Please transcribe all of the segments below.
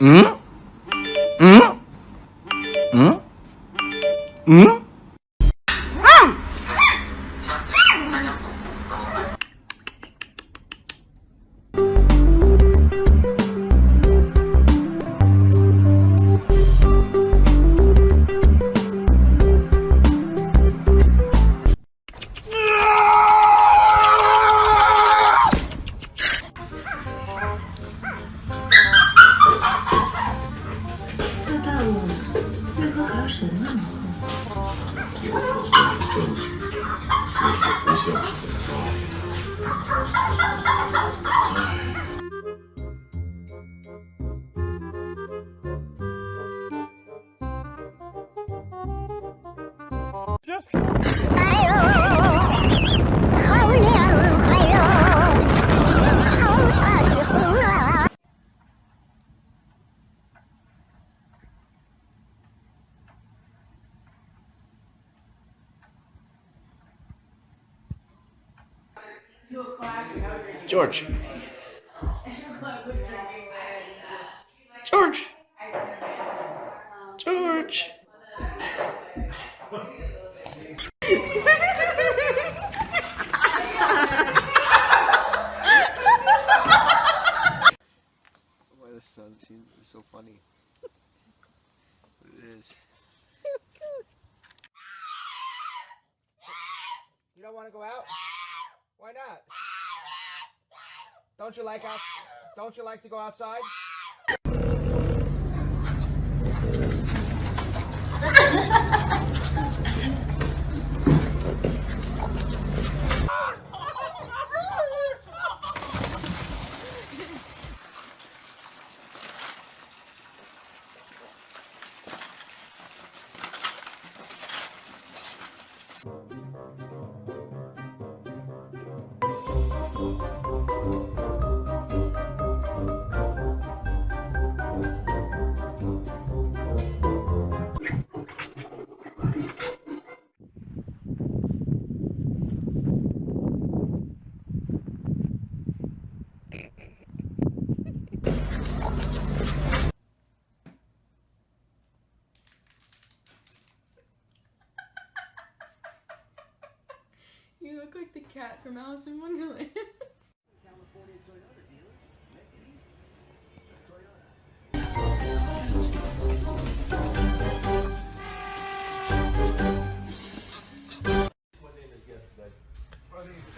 嗯嗯嗯嗯。这大陆为何还要审问呢？有可供的证据，似乎不像是在撒George. George. George. Why this sound seems so funny. But it is. You don't want to go out? Why not? Don't you like to go outside? You look like the cat from Alice in Wonderland.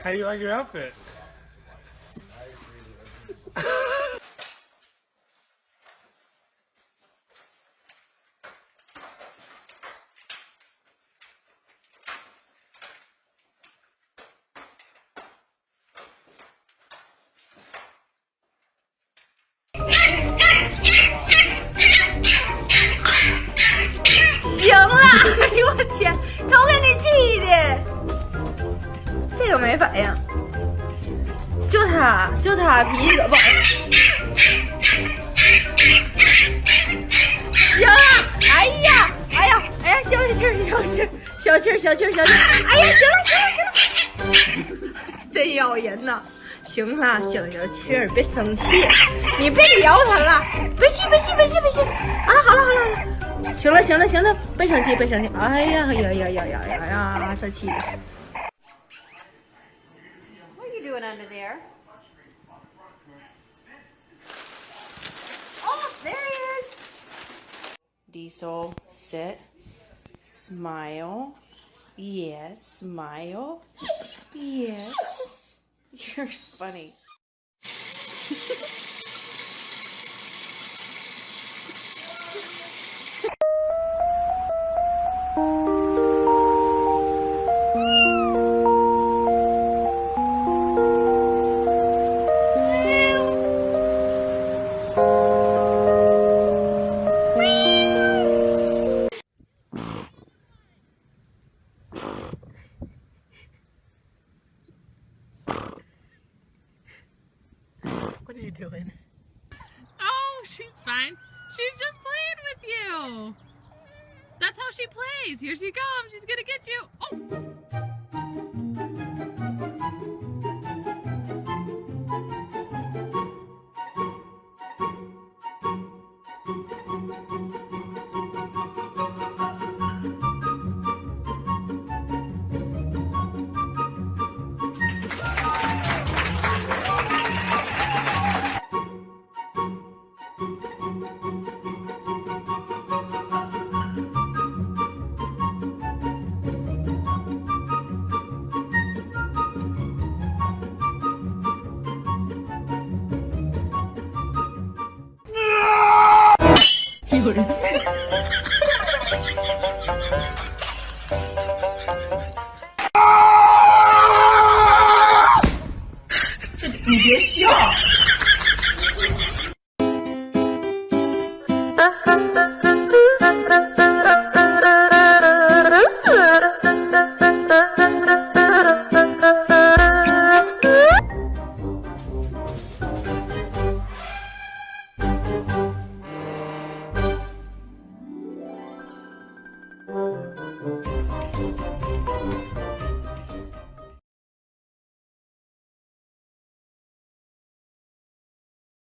How do you like your outfit?行了，哎呦我天，瞅给你气的，这个没反应，就他脾气可不好。行了，哎呀，消气儿，哎呀，行了，真要人呐。行了，消气儿，别生气，你别聊他了，别气啊！好了，行了，别生气，哎呀，这气的。What are you doing under there? Oh, there he is. Diesel, sit, smile. Yes, smile. Yes. You're funny. What are you doing? Oh, she's fine. She's just playing with you. That's how she plays. Here she comes. She's gonna get you. Oh. 有人。你别笑。